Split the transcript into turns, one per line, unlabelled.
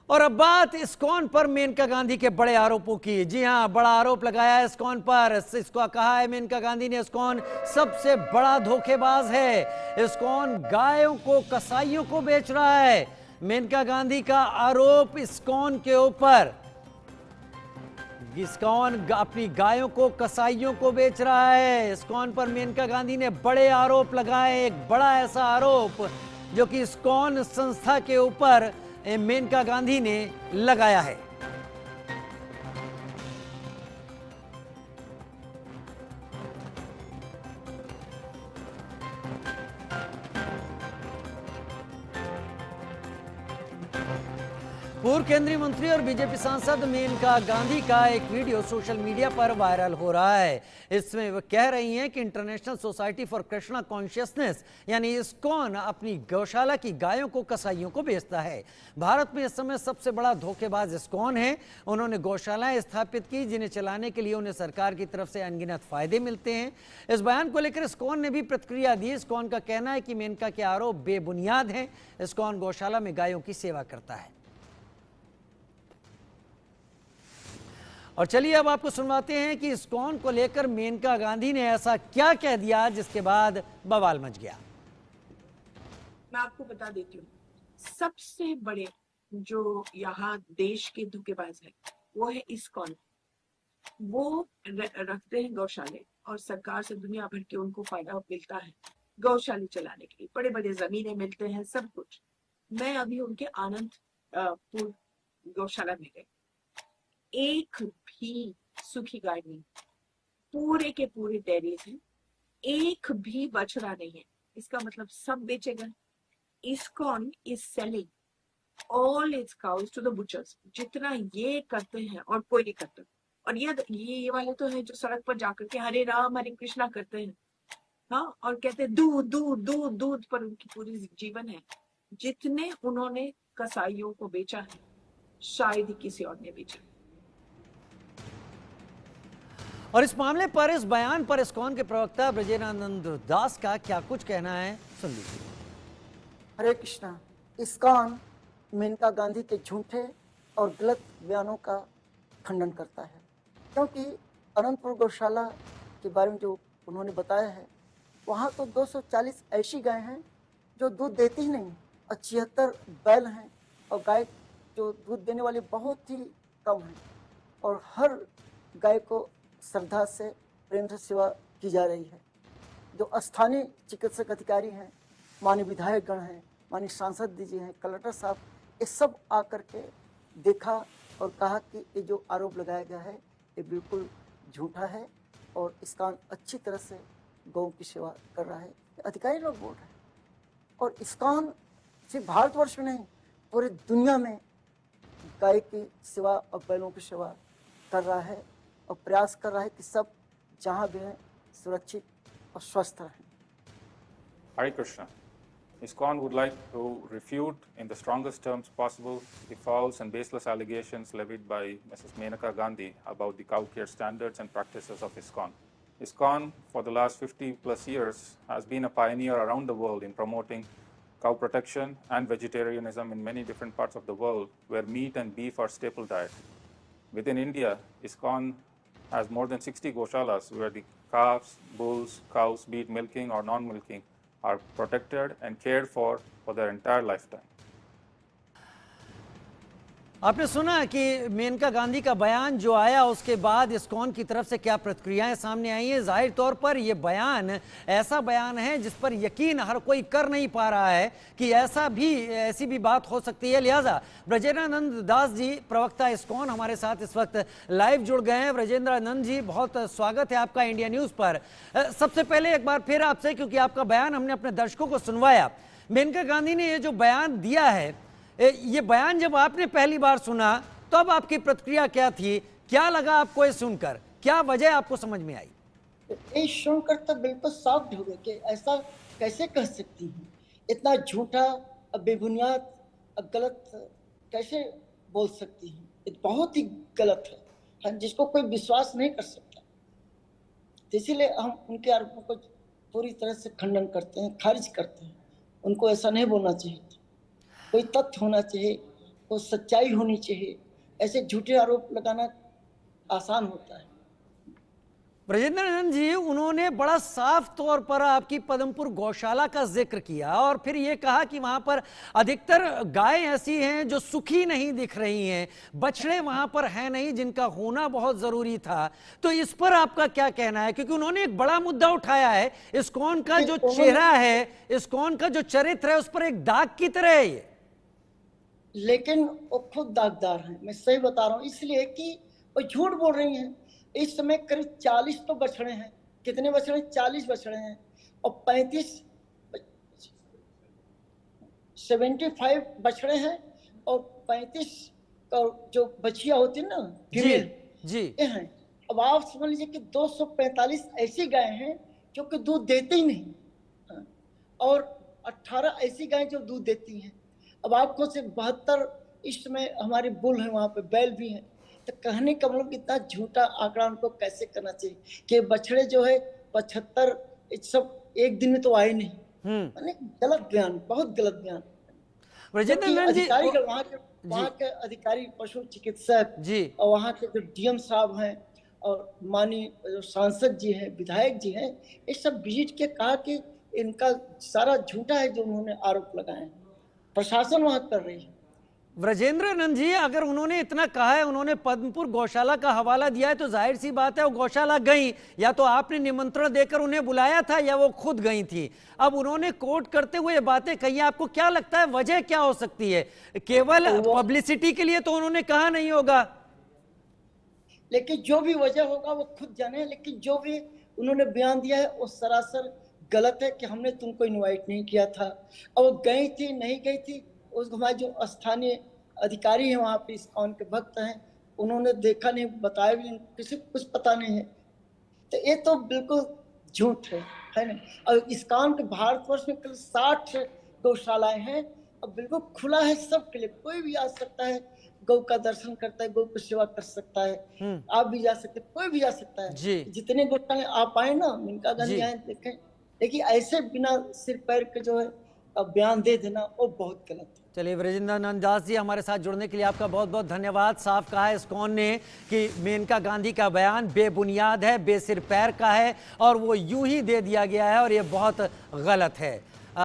और अब बात इस्कॉन पर मेनका गांधी के बड़े आरोपों की। जी हां, बड़ा आरोप लगाया है इस्कॉन पर। इसको कहा है मेनका गांधी ने इस्कॉन सबसे बड़ा धोखेबाज है। इस्कॉन गायों को कसाईयों को बेच रहा है। मेनका गांधी का आरोप इस्कॉन के ऊपर, इस्कॉन अपनी गायों को कसाईयों को बेच रहा है। इस्कॉन पर मेनका गांधी ने बड़े आरोप लगाए। एक बड़ा ऐसा आरोप जो कि इस्कॉन संस्था के ऊपर मेनका गांधी ने लगाया है। पूर्व केंद्रीय मंत्री और बीजेपी सांसद मेनका गांधी का एक वीडियो सोशल मीडिया पर वायरल हो रहा है। इसमें वो कह रही हैं कि international society for Krishna consciousness यानी इस्कॉन अपनी गौशाला की गायों को कसाईयों को बेचता है। भारत में इस समय सबसे बड़ा धोखेबाज इस्कॉन है। उन्होंने गौशालाएं स्थापित की जिन्हें चलाने के लिए उन्हें सरकार की तरफ से अनगिनत फायदे मिलते हैं। इस बयान को लेकर इस्कॉन ने भी प्रतिक्रिया दी। इस्कॉन का कहना है कि मेनका के आरोप बेबुनियाद हैं। इस्कॉन गौशाला में गायों की सेवा करता है। और चलिए अब आपको सुनवाते हैं कि इस्कॉन को लेकर मेनका गांधी ने ऐसा क्या कह दिया जिसके बाद बवाल मच गया।
मैं आपको बता देती हूँ, सबसे बड़े जो यहाँ देश के धोखेबाज है वो है इस्कॉन। वो रखते हैं गौशाले और सरकार से दुनिया भर के उनको फायदा मिलता है गौशाले चलाने के लिए। बड़े बड़े जमीनें मिलते हैं, सब कुछ। मैं अभी उनके आनंदपुर गौशाला में गई, एक भी सूखी गाय नहीं, पूरे के पूरे डेयरीज हैं, एक भी बछड़ा नहीं है। इसका मतलब सब बेचे गए। ISKCON is selling all its cows to the butchers. जितना ये करते हैं और कोई नहीं करता। और ये वाले तो है जो सड़क पर जाकर के हरे राम हरे कृष्णा करते हैं, हाँ, और कहते हैं दूध दूध दूध दूध पर उनकी पूरी जीवन है। जितने उन्होंने कसाईयों को बेचा है शायद ही किसी और ने बेचा।
और इस मामले पर, इस बयान पर इस्कॉन के प्रवक्ता ब्रजेनानंद दास का क्या कुछ कहना है, सुन लीजिए।
हरे कृष्णा। इस्कॉन मेनका गांधी के झूठे और गलत बयानों का खंडन करता है, क्योंकि अनंतपुर गौशाला के बारे में जो उन्होंने बताया है, वहाँ तो 240 ऐसी गाय हैं जो दूध देती ही नहीं और 76 बैल हैं और गाय जो दूध देने वाली बहुत ही कम हैं। और हर गाय को श्रद्धा से प्रेम से सेवा की जा रही है। जो स्थानीय चिकित्सक अधिकारी हैं, माननीय विधायक गण हैं, माननीय सांसद जी हैं, कलेक्टर साहब, ये सब आकर के देखा और कहा कि ये जो आरोप लगाया गया है ये बिल्कुल झूठा है और इसका अच्छी तरह से गौ की सेवा कर रहा है। अधिकारी लोग बोल रहे हैं। और इस्कॉन सिर्फ भारतवर्ष में नहीं, पूरी दुनिया में गाय की सेवा और बैलों की सेवा कर रहा है और प्रयास कर रहा है कि सब जहाँ भी हैं सुरक्षित और स्वस्थ रहें।
Hare Krishna. ISKCON would like to refute in the strongest terms possible the false and baseless allegations levied by Mrs. Menaka Gandhi about the cow care standards and practices of ISKCON. ISKCON, for the last 50 plus years, has been a pioneer around the world in promoting cow protection and vegetarianism in many different parts of the world where meat and beef are staple diet. Within India, ISKCON has more than 60 goshalas where the calves, bulls, cows, be it milking or non-milking, are protected and cared for their entire lifetime.
आपने सुना कि मेनका गांधी का बयान जो आया उसके बाद ISKCON की तरफ से क्या प्रतिक्रियाएं सामने आई हैं। जाहिर तौर पर यह बयान ऐसा बयान है जिस पर यकीन हर कोई कर नहीं पा रहा है कि ऐसी भी बात हो सकती है। लिहाजा ब्रजेंद्रानंद दास जी, प्रवक्ता इस्कॉन, हमारे साथ इस वक्त लाइव जुड़ गए हैं। ब्रजेंद्रानंद जी, बहुत स्वागत है आपका इंडिया न्यूज पर। सबसे पहले एक बार फिर आपसे, क्योंकि आपका बयान हमने अपने दर्शकों को सुनवाया, मेनका गांधी ने ये जो बयान दिया है, ये बयान जब आपने पहली बार सुना तो अब आपकी प्रतिक्रिया क्या थी? क्या लगा आपको ये सुनकर? क्या वजह आपको समझ में आई?
ये सुनकर तो बिल्कुल शॉक्ड हो गए कि ऐसा कैसे कह सकती हैं, इतना झूठा, बेबुनियाद, गलत कैसे बोल सकती हैं। ये बहुत ही गलत है, जिसको कोई विश्वास नहीं कर सकता। इसीलिए हम उनके आरोपों को पूरी तरह से खंडन करते हैं, खारिज करते हैं। उनको ऐसा नहीं बोलना चाहिए। कोई तथ्य होना चाहिए, तो सच्चाई होनी चाहिए। ऐसे झूठे आरोप लगाना आसान होता है।
ब्रजेंद्र नंदन जी, उन्होंने बड़ा साफ तौर पर आपकी पदमपुर गौशाला का जिक्र किया और फिर ये कहा कि वहां पर अधिकतर गायें ऐसी हैं जो सुखी नहीं दिख रही हैं, बछड़े वहां पर हैं नहीं जिनका होना बहुत जरूरी था। तो इस पर आपका क्या कहना है? क्योंकि उन्होंने एक बड़ा मुद्दा उठाया है, इस्कॉन का जो चेहरा है, इस्कॉन का जो चरित्र है, उस पर एक दाग की तरह है ये।
लेकिन वो खुद दागदार हैं, मैं सही बता रहा हूँ, इसलिए कि वो झूठ बोल रही हैं। इस समय करीब 40 तो बछड़े हैं। कितने बछड़े? 40 बछड़े हैं और 75 बछड़े हैं और 35 जो बछिया होती है ना, फीमेल,
जी
ये हैं। अब आप समझ लीजिए कि 245 ऐसी गाय हैं जो कि दूध देते ही नहीं, और 18 ऐसी गायें जो दूध देती हैं। अब आपको सिर्फ 72 इस समय हमारे बुल हैं, वहां पे बैल भी हैं। तो कहने का मतलब इतना झूठा आंकड़ा उनको कैसे करना चाहिए कि बछड़े जो है 75 सब एक दिन में तो आए नहीं। माने गलत बयान, बहुत गलत बयान। अधिकारी वहाँ के अधिकारी, पशु चिकित्सक
जी
और वहाँ के जो डीएम साहब हैं और माननीय जो सांसद जी हैं, विधायक जी हैं, ये सब विजिट के कहा कि इनका सारा झूठा है जो उन्होंने आरोप लगाए हैं। प्रशासन वहाँ कर रही है।
ब्रजेंद्र नंद जी, अगर उन्होंने इतना कहा है, उन्होंने पद्मपुर गौशाला का हवाला दिया है, तो जाहिर सी बात है वो गौशाला गई, या तो आपने निमंत्रण देकर उन्हें बुलाया था या वो खुद गई थी। अब उन्होंने कोर्ट करते हुए बातें कही, आपको क्या लगता है वजह क्या हो सकती है? केवल पब्लिसिटी के लिए तो उन्होंने कहा नहीं होगा।
लेकिन जो भी वजह होगा वो खुद जाने, लेकिन जो भी उन्होंने बयान दिया है वो सरासर गलत है कि हमने तुमको इनवाइट नहीं किया था। और वो गई थी नहीं गई थी, उस हमारे जो स्थानीय अधिकारी हैं वहाँ पे, इस्कॉन के भक्त हैं, उन्होंने देखा नहीं, बताया भी नहीं, किसी को कुछ पता नहीं है। तो ये तो बिल्कुल झूठ है ना। और इस्कॉन के भारतवर्ष में कल 60 गौशालाएं हैं और बिल्कुल खुला है सबके लिए, कोई भी आ सकता है, गौ का दर्शन करता है, गौ की सेवा कर सकता है। आप भी जा सकते, कोई भी जा सकता है
जी।
जितने गौशाले आप आए ना, मेनका गांधी आए देखें। लेकिन ऐसे बिना सिर पैर के जो है बयान दे देना वो बहुत गलत है।
चलिए, ब्रजेंद्र नंद दास जी, हमारे साथ जुड़ने के लिए आपका बहुत बहुत धन्यवाद। साफ कहा है इस्कॉन ने कि मेनका गांधी का बयान बेबुनियाद है, बेसिर पैर का है और वो यूं ही दे दिया गया है और ये बहुत गलत है।